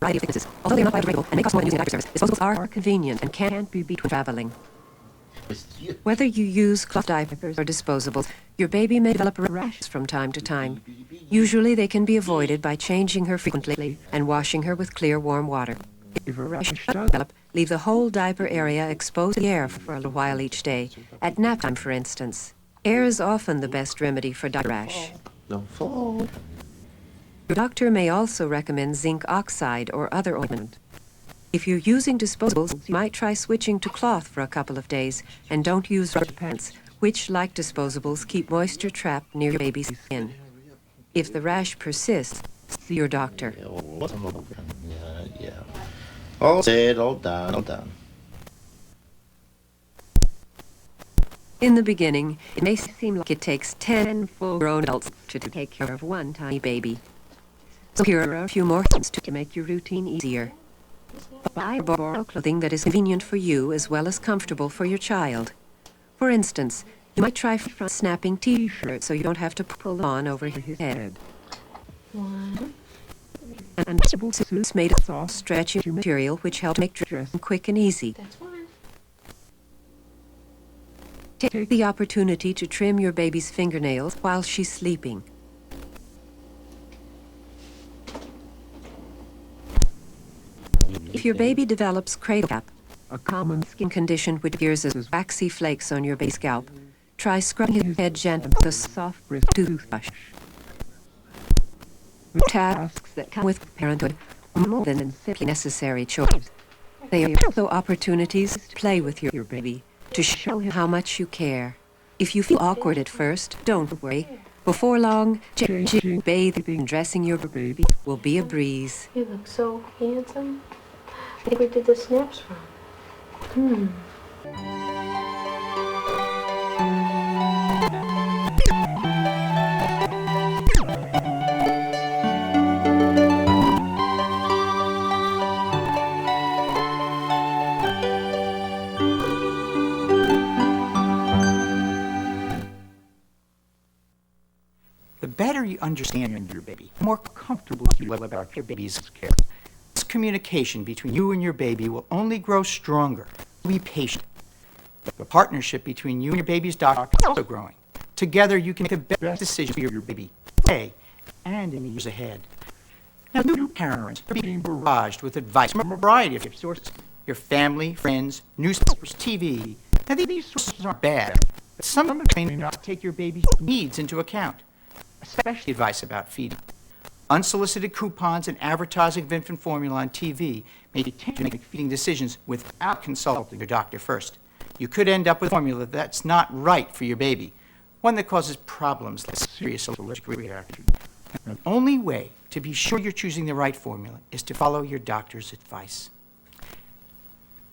variety of thicknesses. Although they are not biodegradable and may cost more than using a diaper service, disposables are convenient and can't be beat when traveling. Whether you use cloth diapers or disposables, your baby may develop rashes from time to time. Usually they can be avoided by changing her frequently and washing her with clear, warm water. If a rash does develop, leave the whole diaper area exposed to the air for a little while each day. At nap time, for instance. Air is often the best remedy for diaper rash. Don't fall. Your doctor may also recommend zinc oxide or other ointment. If you're using disposables, you might try switching to cloth for a couple of days, and don't use rubber pants, which, like disposables, keep moisture trapped near your baby's skin. If the rash persists, see your doctor. Yeah. All said, all done. In the beginning, it may seem like it takes 10 full-grown adults to take care of one tiny baby. So here are a few more things to make your routine easier. Buy or borrow clothing that is convenient for you as well as comfortable for your child. For instance, you might try snapping t-shirts so you don't have to pull them on over his head. And suits made of soft, stretchy material which help make dressing quick and easy. Take the opportunity to trim your baby's fingernails while she's sleeping. If your baby develops cradle cap, a common skin condition which appears as waxy flakes on your baby's scalp, try scrubbing his head gently with a soft bristle toothbrush. Tasks that come with parenthood are more than simply necessary chores. They are also opportunities to play with your baby, to show him how much you care. If you feel awkward at first, don't worry. Before long, changing, bathing, and dressing your baby will be a breeze. You look so handsome. I think we did the snaps from. The better you understand your baby, the more comfortable you will about your baby's care. This communication between you and your baby will only grow stronger. Be patient. The partnership between you and your baby's doctor is also growing. Together, you can make the best decision for your baby today and in the years ahead. Now, new parents are being barraged with advice from a variety of sources. Your family, friends, newspapers, TV. Now, these sources aren't bad, but some of them may not take your baby's needs into account, especially advice about feeding. Unsolicited coupons and advertising of infant formula on TV may tempt you to make feeding decisions without consulting your doctor first. You could end up with formula that's not right for your baby, one that causes problems like serious allergic reaction. The only way to be sure you're choosing the right formula is to follow your doctor's advice.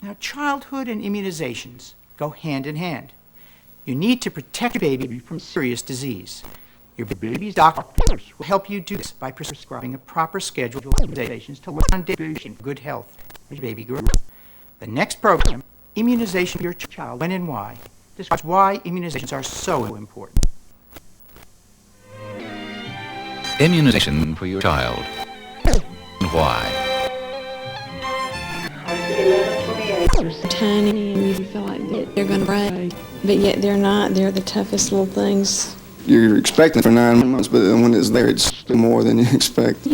Now, childhood and immunizations go hand in hand. You need to protect your baby from serious disease. Your baby's doctor will help you do this by prescribing a proper schedule of immunizations to lay on foundation for good health as your baby grows. The next program, Immunization for Your Child, When and Why, describes why immunizations are so important. Immunization for your child. And why? Tiny, and you feel like they're going to break, but yet they're not. They're the toughest little things. You're expecting for 9 months, but when it's there, it's still more than you expect.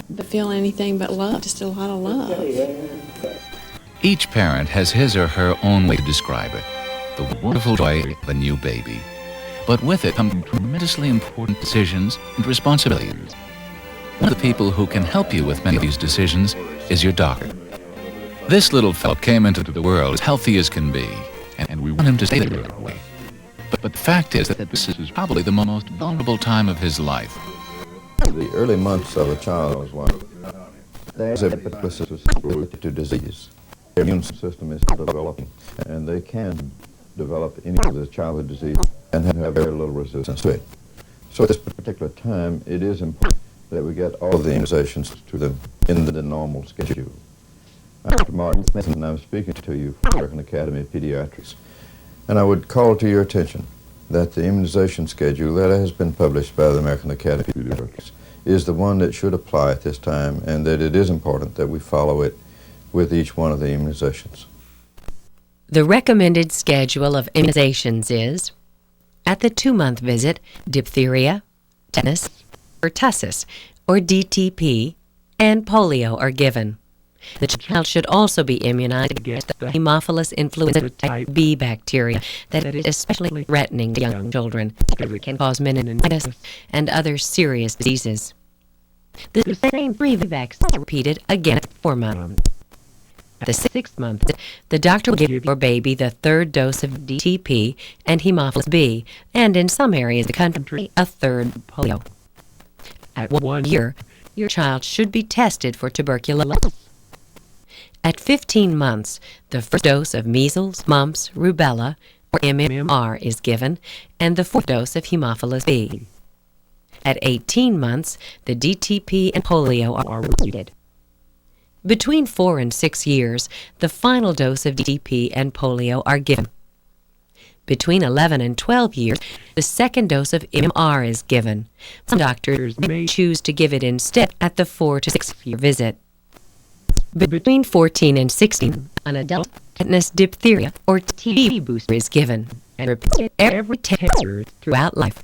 But feel anything but love, just a lot of love. Each parent has his or her own way to describe it, the wonderful joy of a new baby. But with it come tremendously important decisions and responsibilities. One of the people who can help you with many of these decisions is your doctor. This little fellow came into the world as healthy as can be, and we want him to stay that way. But the fact is that this is probably the most vulnerable time of his life. The early months of a child's life, they are susceptible to disease. Their immune system is developing, and they can develop any of the childhood disease and have very little resistance to it. So at this particular time, it is important that we get all of the immunizations to them in the normal schedule. I'm Dr. Martin Smith, and I'm speaking to you from the American Academy of Pediatrics. And I would call to your attention that the immunization schedule that has been published by the American Academy of Pediatrics is the one that should apply at this time, and that it is important that we follow it with each one of the immunizations. The recommended schedule of immunizations is: at the 2-month visit, diphtheria, tetanus, pertussis, or DTP, and polio are given. The child should also be immunized against the Haemophilus influenza type B bacteria that is especially threatening to young children because it can cause meningitis and other serious diseases. The same 3 vaccines are repeated again at 4 months. At the 6th month, the doctor will give your baby the 3rd dose of DTP and Haemophilus B, and in some areas of the country, a 3rd polio. At 1 year, your child should be tested for tuberculosis. At 15 months, the 1st dose of measles, mumps, rubella, or MMR is given, and the 4th dose of Haemophilus B. At 18 months, the DTP and polio are repeated. Between 4 and 6 years, the final dose of DTP and polio are given. Between 11 and 12 years, the 2nd dose of MMR is given. Some doctors may choose to give it instead at the 4 to 6 year visit. Between 14 and 16, an adult tetanus, diphtheria, or TB booster is given and repeated every 10 years throughout life.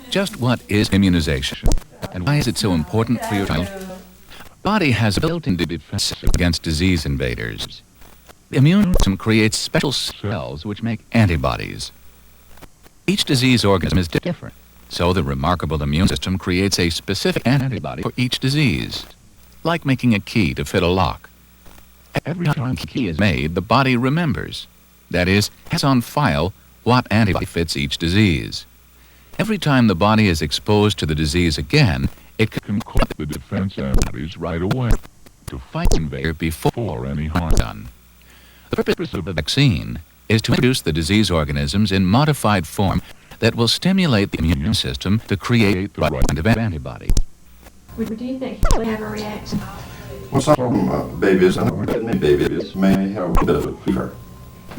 Just what is immunization, and why is it so important for your child? The body has a built-in defense against disease invaders. The immune system creates special cells which make antibodies. Each disease organism is different, so the remarkable immune system creates a specific antibody for each disease, like making a key to fit a lock. Every time a key is made, the body remembers, that is, has on file what antibody fits each disease. Every time the body is exposed to the disease again, it can collect the defense antibodies right away to fight the invader before any harm is done. The purpose of the vaccine is to introduce the disease organisms in modified form that will stimulate the immune system to create the right kind of antibody. Do you think he would have a reaction? Well, some babies, and many babies, may have a bit of a fever.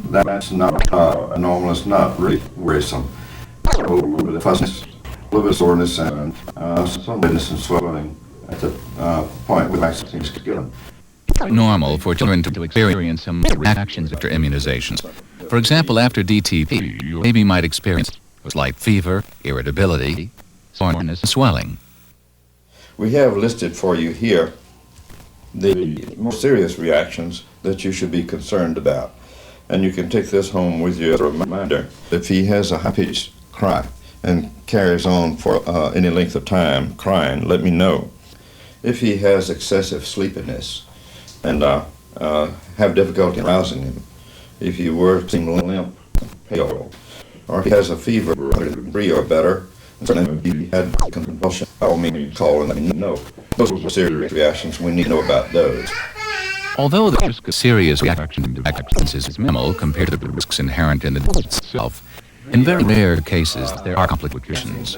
That's not anomalous, not really worrisome. A little bit of fuzziness, a little bit of soreness, and some redness and swelling at the point where the vaccine is given. It's normal for children to experience some reactions after immunizations. For example, after DTP, your baby might experience slight fever, irritability, soreness, and swelling. We have listed for you here the most serious reactions that you should be concerned about. And you can take this home with you as a reminder. If he has a high-pitched cry and carries on for any length of time crying, let me know. If he has excessive sleepiness and have difficulty arousing him, if he were to seem limp, pale, or if he has a fever of 103 or better, certainly if he had convulsion, by all means call and let me know. Those are serious reactions. We need to know about those. Although the risk of serious reaction to vaccines is minimal compared to the risks inherent in the disease itself, in very rare cases there are complications.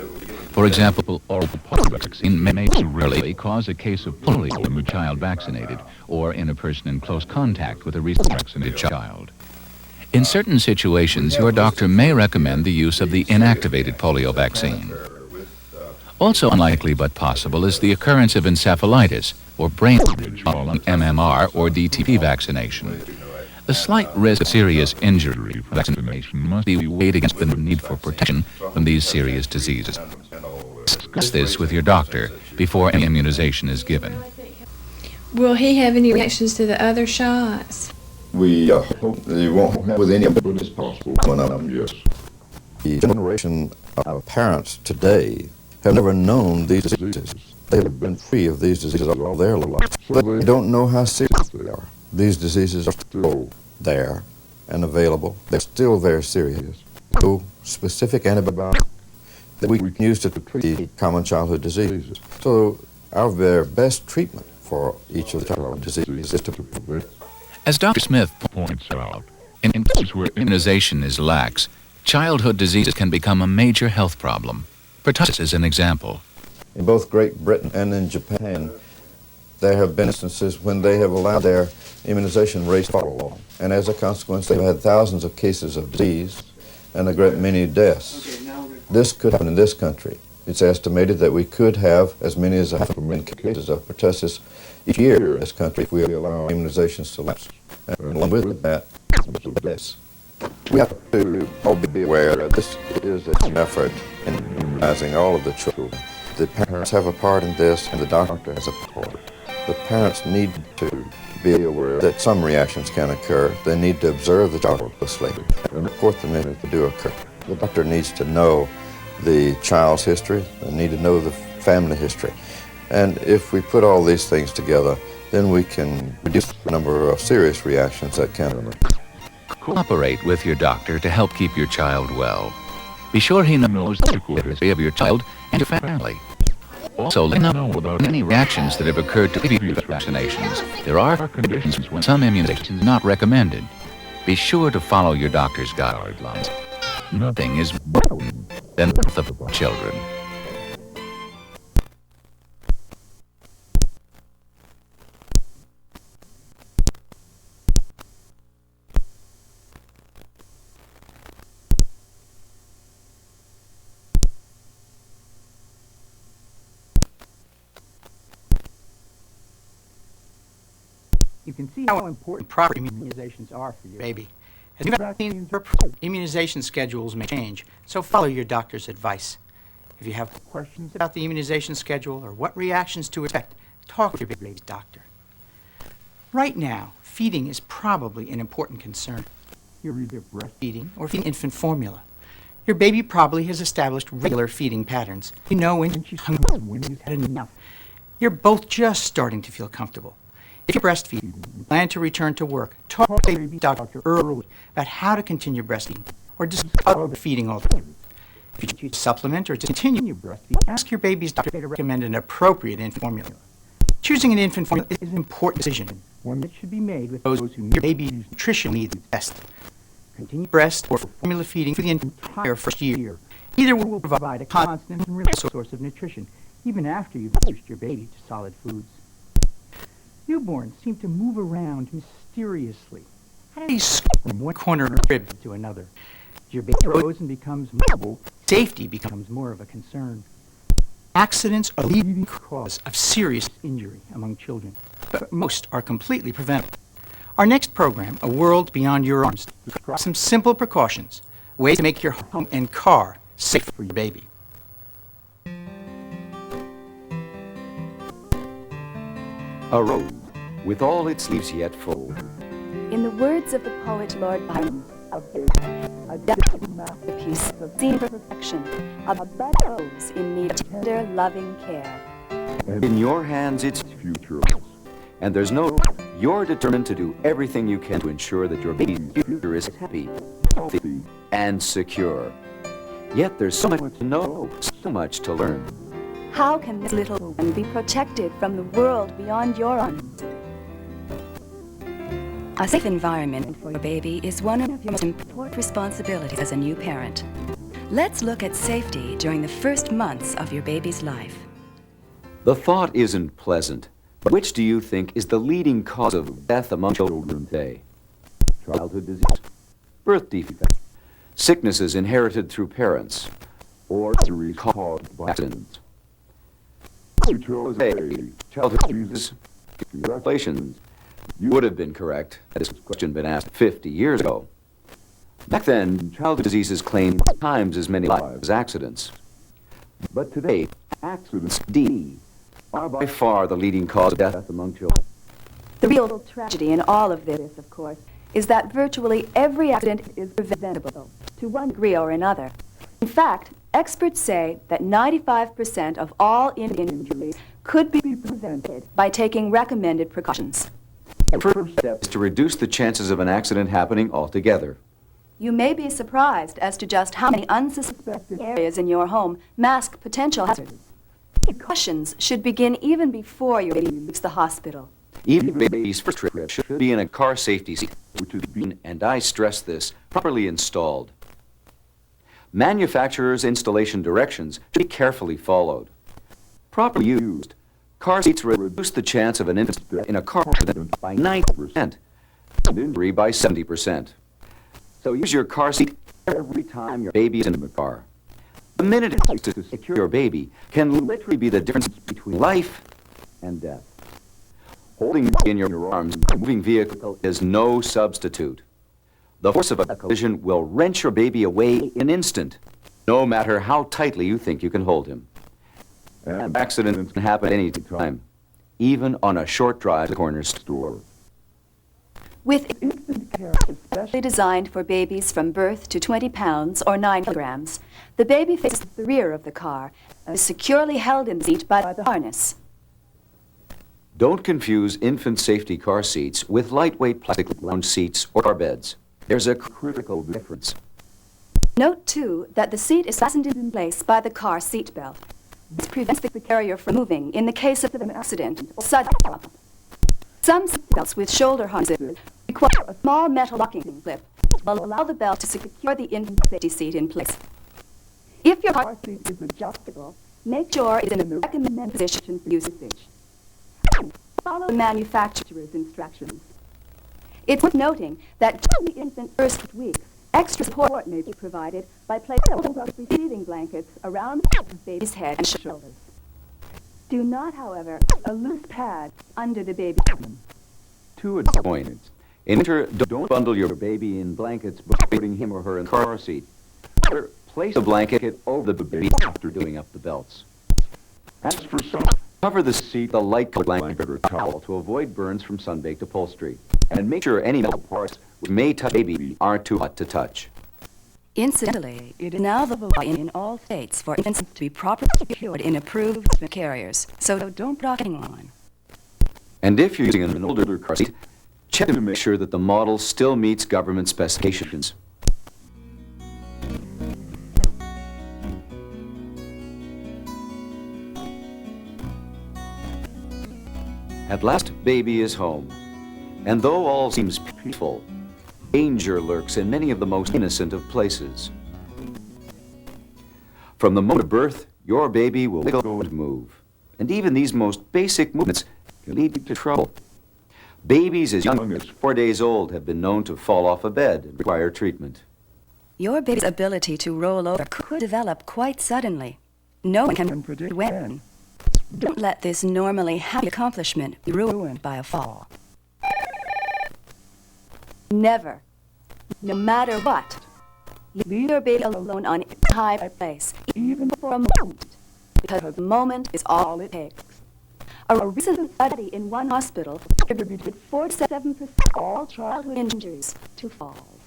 For example, oral polio vaccine may rarely cause a case of polio in a child vaccinated or in a person in close contact with a recently vaccinated child. In certain situations, your doctor may recommend the use of the inactivated polio vaccine. Also unlikely but possible is the occurrence of encephalitis or brain damage following MMR or DTP vaccination. The slight risk of serious injury from vaccination must be weighed against the need for protection from these serious diseases. Discuss this with your doctor before any immunization is given. Will he have any reactions to the other shots? We hope that he won't have with any of them as possible. One of them, yes. The generation of parents today have never known these diseases. They have been free of these diseases all their lives. They don't know how serious they are. These diseases are still there and available. They're still very serious. No specific antibiotic that we can use to treat common childhood diseases. So our very best treatment for each of the childhood diseases is to prevent. As Dr. Smith points out, in cases where immunization is lax, childhood diseases can become a major health problem. Pertussis is an example. In both Great Britain and in Japan, there have been instances when they have allowed their immunization rates to follow along. And as a consequence, they've had thousands of cases of disease and a great many deaths. This could happen in this country It's estimated that we could have as many as 500,000 cases of pertussis each year in this country if we allow immunizations to lapse. And along with that, less. We have to all be aware that this is an effort in immunizing all of the children. The parents have a part in this, and the doctor has a part. The parents need to be aware that some reactions can occur. They need to observe the child closely and report them if they do occur. The doctor needs to know the child's history. They need to know the family history. And if we put all these things together, then we can reduce the number of serious reactions that can occur. Cooperate with your doctor to help keep your child well. Be sure he knows the history of your child and your family. Also, let him know about any reactions that have occurred to previous vaccinations. There are conditions when some immunizations are not recommended. Be sure to follow your doctor's guidelines. Nothing is better than the health of children. You can see how important proper immunizations are for your baby. As new vaccines are approved, immunization schedules may change, so follow your doctor's advice. If you have questions about the immunization schedule or what reactions to expect, talk with your baby's doctor. Right now, feeding is probably an important concern. You're either breastfeeding or feeding infant formula. Your baby probably has established regular feeding patterns. You know when she's hungry and when she's had enough. You're both just starting to feel comfortable. If you're breastfeeding and plan to return to work, talk to your baby doctor early about how to continue breastfeeding or discuss other feeding alternatives. If you choose to supplement or discontinue breastfeeding, ask your baby's doctor to recommend an appropriate infant formula. Choosing an infant formula is an important decision, one that should be made with those who your baby's nutrition needs best. Continue breast or formula feeding for the entire first year. Either will provide a constant and reliable source of nutrition, even after you've introduced your baby to solid foods. Newborns seem to move around mysteriously. How do they skip from one corner of the crib to another? As your baby grows and becomes mobile, safety becomes more of a concern. Accidents are the leading cause of serious injury among children, but most are completely preventable. Our next program, A World Beyond Your Arms, describes some simple precautions, ways to make your home and car safe for your baby. A rose, with all its leaves yet full. In the words of the poet Lord Byron, a delicate masterpiece of scene perfection, a bud rose in need of tender, loving care. And in your hands its future. And there's no doubt you're determined to do everything you can to ensure that your baby's future is happy, healthy, and secure. Yet there's so much to know, so much to learn. How can this little one be protected from the world beyond your arms? A safe environment for your baby is one of your most important responsibilities as a new parent. Let's look at safety during the first months of your baby's life. The thought isn't pleasant, but which do you think is the leading cause of death among children today? Childhood disease, birth defects, sicknesses inherited through parents, or injuries caused by accidents. Childhood diseases, congratulations. You would have been correct had this question been asked 50 years ago. Back then, childhood diseases claimed times as many lives as accidents. But today, accidents, are by far the leading cause of death among children. The real tragedy in all of this, of course, is that virtually every accident is preventable, to one degree or another. In fact, experts say that 95% of all injuries could be prevented by taking recommended precautions. The first step is to reduce the chances of an accident happening altogether. You may be surprised as to just how many unsuspected areas in your home mask potential hazards. Precautions should begin even before your baby leaves the hospital. Even a baby's first trip should be in a car safety seat, which has been, and I stress this, properly installed. Manufacturers' installation directions should be carefully followed. Properly used, car seats reduce the chance of an infant death in a car accident by 90% and injury by 70%. So use your car seat every time your baby is in the car. The minute it takes to secure your baby can literally be the difference between life and death. Holding in your arms a moving vehicle is no substitute. The force of a collision will wrench your baby away in an instant, no matter how tightly you think you can hold him. An accident can happen at any time, even on a short drive to the corner store. With infant care especially designed for babies from birth to 20 pounds or 9 kilograms, the baby faces the rear of the car and is securely held in the seat by the harness. Don't confuse infant safety car seats with lightweight plastic lounge seats or car beds. There's a critical difference. Note, too, that the seat is fastened in place by the car seat belt. This prevents the carrier from moving in the case of an accident or sudden stop. Some seat belts with shoulder harnesses require a small metal locking clip that will allow the belt to secure the infant safety seat in place. If your car seat is adjustable, make sure it's in the recommended position for usage. Follow the manufacturer's instructions. It's worth noting that during the infant's first weeks, extra support may be provided by placing receiving blankets around the baby's head and shoulders. Do not, however, a loose pad under the baby's abdomen. To a point. In winter, don't bundle your baby in blankets before putting him or her in the car seat. Or place a blanket over the baby after doing up the belts. As for some, cover the seat with a light-colored blanket or towel to avoid burns from sun-baked upholstery. And make sure any metal parts which may touch the baby aren't too hot to touch. Incidentally, it is now the law in all states for infants to be properly secured in approved carriers, so don't block anyone. And if you're using an older car seat, check to make sure that the model still meets government specifications. At last, baby is home. And though all seems peaceful, danger lurks in many of the most innocent of places. From the moment of birth, your baby will wiggle and move. And even these most basic movements can lead to trouble. Babies as young as 4 days old have been known to fall off a bed and require treatment. Your baby's ability to roll over could develop quite suddenly. No one can predict when. Don't let this normally happy accomplishment be ruined by a fall. Never, no matter what, leave your baby alone on a high place, even for a moment, because a moment is all it takes. A recent study in one hospital attributed 47% of all childhood injuries to falls.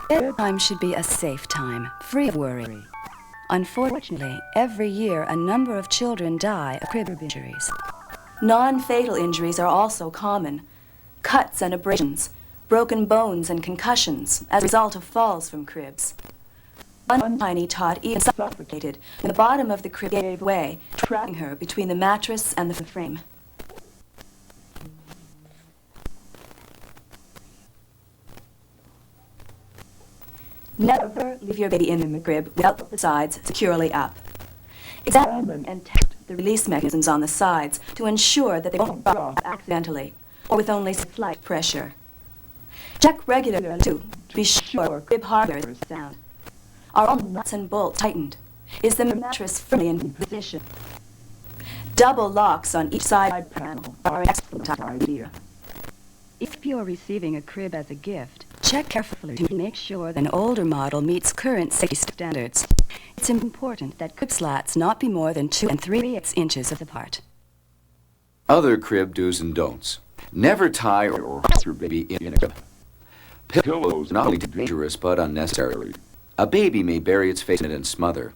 Bedtime should be a safe time, free of worry. Unfortunately, every year a number of children die of crib injuries. Non-fatal injuries are also common. Cuts and abrasions, broken bones and concussions as a result of falls from cribs. One tiny tot even suffocated when the bottom of the crib gave way, trapping her between the mattress and the frame. Never leave your baby in the crib without the sides securely up. Examine and test the release mechanisms on the sides to ensure that they won't drop off accidentally or with only slight pressure. Check regularly, too, to be sure crib hardware is sound. Are all nuts and bolts tightened? Is the mattress firmly in position? Double locks on each side panel are an excellent idea. If you're receiving a crib as a gift, check carefully to make sure that an older model meets current safety standards. It's important that crib slats not be more than 2 3/8 inches apart. Other crib do's and don'ts. Never tie or wrap your baby in a crib. Pillows are not only dangerous but unnecessary. A baby may bury its face in it and smother.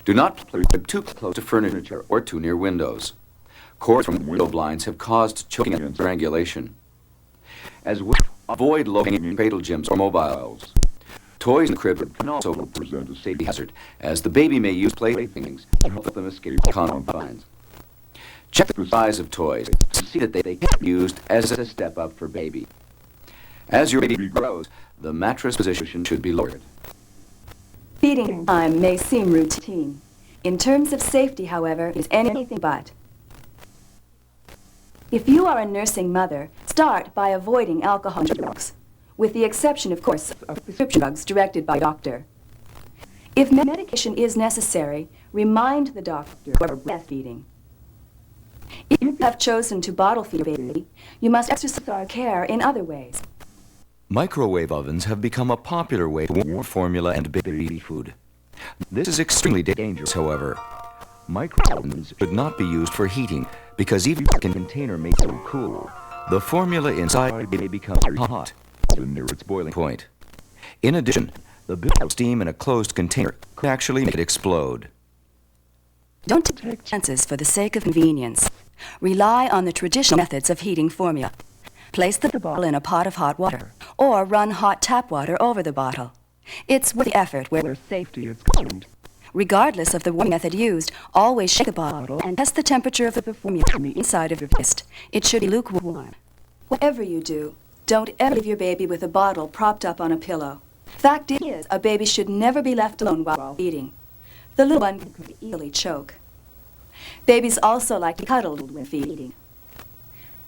Do not place your crib too close to furniture or too near windows. Cords from window blinds have caused choking and strangulation. As well, avoid low-hanging cradle gyms or mobiles. Toys in the crib can also present a safety hazard, as the baby may use playthings to help them escape confines. Check the size of toys to see that they can be used as a step up for baby. As your baby grows, the mattress position should be lowered. Feeding time may seem routine. In terms of safety, however, it is anything but. If you are a nursing mother, start by avoiding alcohol and drugs. with the exception, of course, of prescription drugs directed by doctor. If medication is necessary, remind the doctor of breastfeeding. If you have chosen to bottle feed your baby, you must exercise care in other ways. Microwave ovens have become a popular way to warm formula and baby food. This is extremely dangerous, however. Microwave ovens should not be used for heating because even if a container makes it cool, the formula inside may become very hot near its boiling point. In addition, the buildup of steam in a closed container could actually make it explode. Don't take chances for the sake of convenience. Rely on the traditional methods of heating formula. Place the bottle in a pot of hot water, or run hot tap water over the bottle. It's worth the effort where safety is concerned. Regardless of the warming method used, always shake the bottle and test the temperature of the formula on the inside of your fist. It should be lukewarm. Whatever you do, don't ever leave your baby with a bottle propped up on a pillow. Fact is, a baby should never be left alone while eating. The little one could easily choke. Babies also like to be cuddled when feeding.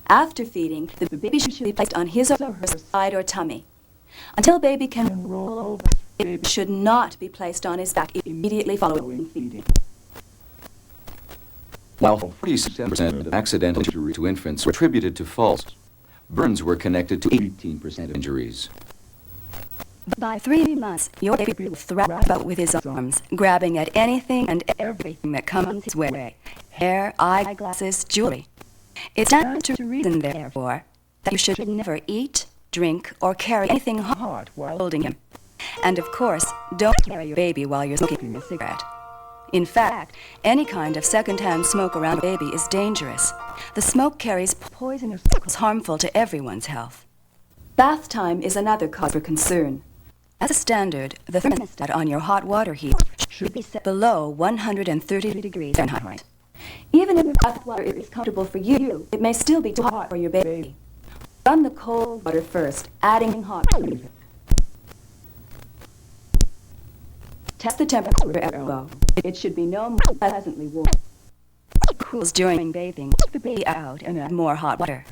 After feeding, the baby should be placed on his or her side or tummy. Until baby can roll over, it should not be placed on his back immediately following feeding. While 47% of accidental injuries to infants were attributed to falls, burns were connected to 18% of injuries. By 3 months, your baby will throw about with his arms, grabbing at anything and everything that comes his way. Hair, eyeglasses, jewelry. It's not to reason, therefore, that you should never eat, drink, or carry anything hard while holding him. And of course, don't carry your baby while you're smoking a cigarette. In fact, any kind of secondhand smoke around a baby is dangerous. The smoke carries poisonous chemicals harmful to everyone's health. Bath time is another cause for concern. As a standard, the thermostat on your hot water heater should be set below 130 degrees Fahrenheit. Even if the bath water is comfortable for you, it may still be too hot for your baby. Run the cold water first, adding hot water. Test the temperature of your elbow. It should be no more pleasantly warm. It cools during bathing. Take the baby out and add more hot water.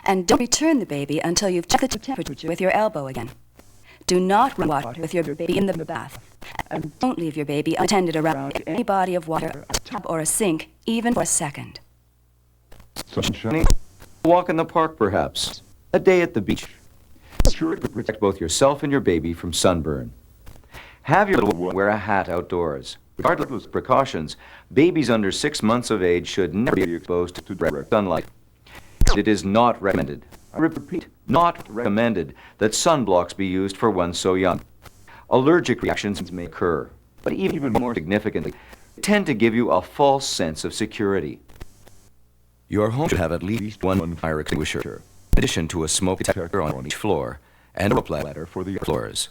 And don't return the baby until you've checked the temperature with your elbow again. Do not run water with your baby in the bath. And don't leave your baby unattended around any body of water, a tub or a sink, even for a second. Sunshine, a walk in the park perhaps, a day at the beach. Be sure to protect both yourself and your baby from sunburn. Have your little one wear a hat outdoors. Regardless of precautions, babies under 6 months of age should never be exposed to direct sunlight. It is not recommended, I repeat, not recommended, that sunblocks be used for one so young. Allergic reactions may occur, but even more significantly, they tend to give you a false sense of security. Your home should have at least one fire extinguisher, in addition to a smoke detector on each floor, and a rope ladder for the floors.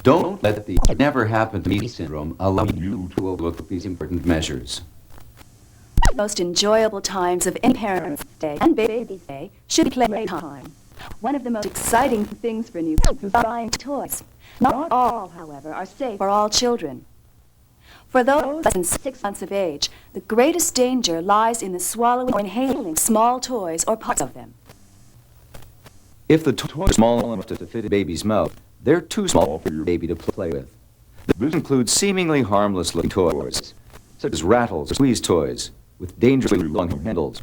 Don't let the never happened to me syndrome allow you to overlook these important measures. The most enjoyable times of any parent's day and baby's day should be playtime. One of the most exciting things for new parents is buying toys. Not all, however, are safe for all children. For those less than 6 months of age, the greatest danger lies in the swallowing or inhaling small toys or parts of them. If the toys are small enough to fit a baby's mouth, they're too small for your baby to play with. This includes seemingly harmless-looking toys, such as rattles or squeeze toys, with dangerously long handles.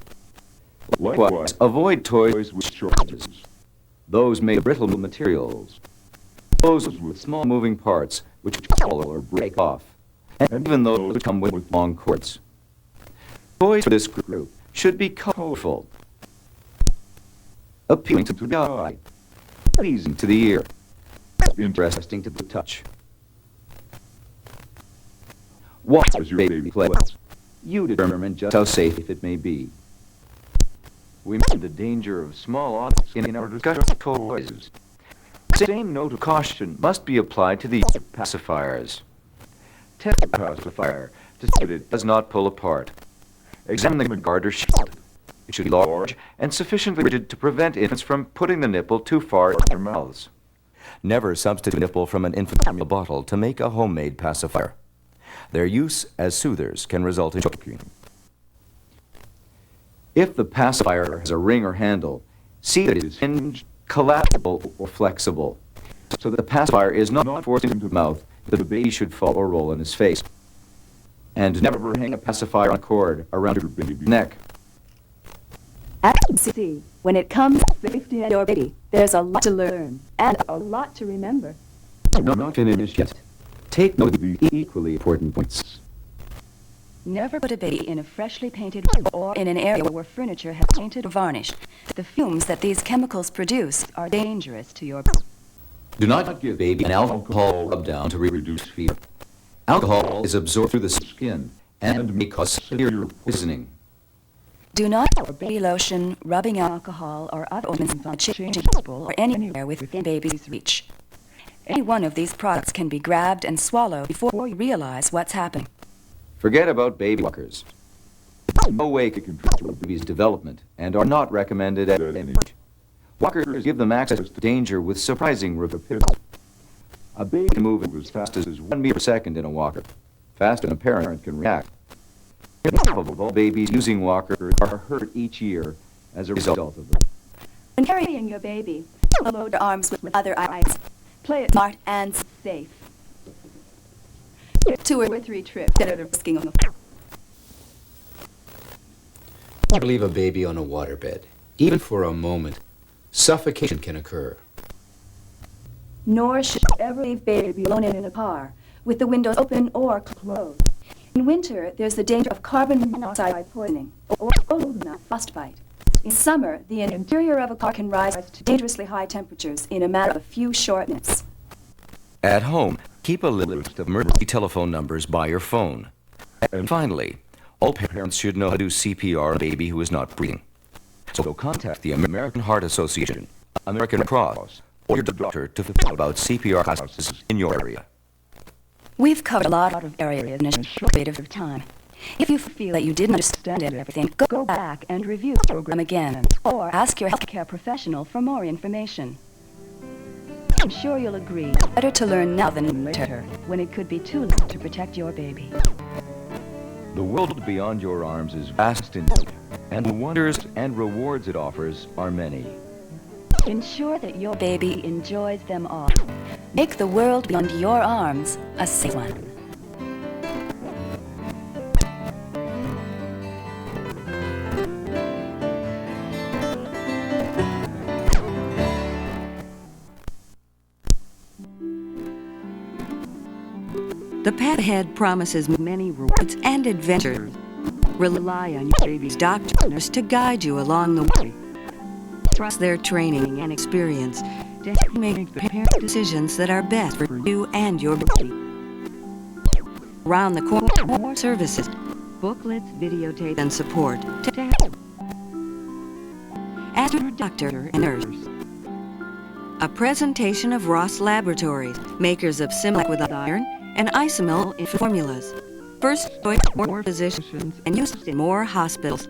Likewise, avoid toys with short edges, those made of brittle materials, those with small moving parts which fall or break off, and even those which come with long cords. Toys for this group should be colorful, appealing to the eye, pleasing to the ear, interesting to the touch. Watch as your baby plays. You determine just how safe it may be. We mentioned the danger of small objects in our discussion of toys. The same note of caution must be applied to the use of pacifiers. Test the pacifier to see that it does not pull apart. Examine the guard or shield. It should be large and sufficiently rigid to prevent infants from putting the nipple too far in their mouths. Never substitute a nipple from an infant formula bottle to make a homemade pacifier. Their use as soothers can result in choking. If the pacifier has a ring or handle, see that it is hinged, collapsible, or flexible. so that the pacifier is not forced into the mouth, that the baby should fall or roll on his face. And never hang a pacifier on a cord around your baby's neck. As you see, when it comes to safety and your baby, there's a lot to learn and a lot to remember. Not finished yet. Take note of the equally important points. Never put a baby in a freshly painted room or in an area where furniture has painted or varnished. The fumes that these chemicals produce are dangerous to your baby. Do not give baby an alcohol rub-down to reduce fever. Alcohol is absorbed through the skin and may cause severe poisoning. Do not pour baby lotion, rubbing alcohol, or other ointments on a changing table or anywhere within baby's reach. Any one of these products can be grabbed and swallowed before you realize what's happening. Forget about baby walkers. No way can control a baby's development and are not recommended at any age. Walkers give them access to danger with surprising rapidity. A baby can move as fast as 1 meter per second in a walker, faster than a parent can react. All babies using walkers are hurt each year as a result of them. When carrying your baby, load your arms with other items. Play it smart and safe. 2 or 3 trips instead of risking them. Never leave a baby on a waterbed. Even for a moment, suffocation can occur. Nor should you ever leave baby alone in a car, with the windows open or closed. In winter, there's the danger of carbon monoxide poisoning or frostbite. In summer, the interior of a car can rise to dangerously high temperatures in a matter of a few short minutes. At home, keep a list of emergency telephone numbers by your phone. And finally, all parents should know how to do CPR on a baby who is not breathing. So contact the American Heart Association, American Red Cross, or your doctor to find out about CPR classes in your area. We've covered a lot of areas in a short period of time. If you feel that you didn't understand everything, go back and review the program again, or ask your healthcare professional for more information. I'm sure you'll agree, better to learn now than later, when it could be too late to protect your baby. The world beyond your arms is vast indeed, and the wonders and rewards it offers are many. Ensure that your baby enjoys them all. Make the world beyond your arms a safe one. The path ahead promises many rewards and adventures. Rely on your baby's doctors to guide you along the way. Trust their training and experience to help you make parent decisions that are best for you and your baby. Around the corner, more services, booklets, videotapes, and support to help. Ask your doctor and nurse. A presentation of Ross Laboratories, makers of Similac with iron and Isomil in formulas. First choice for more physicians and used in more hospitals.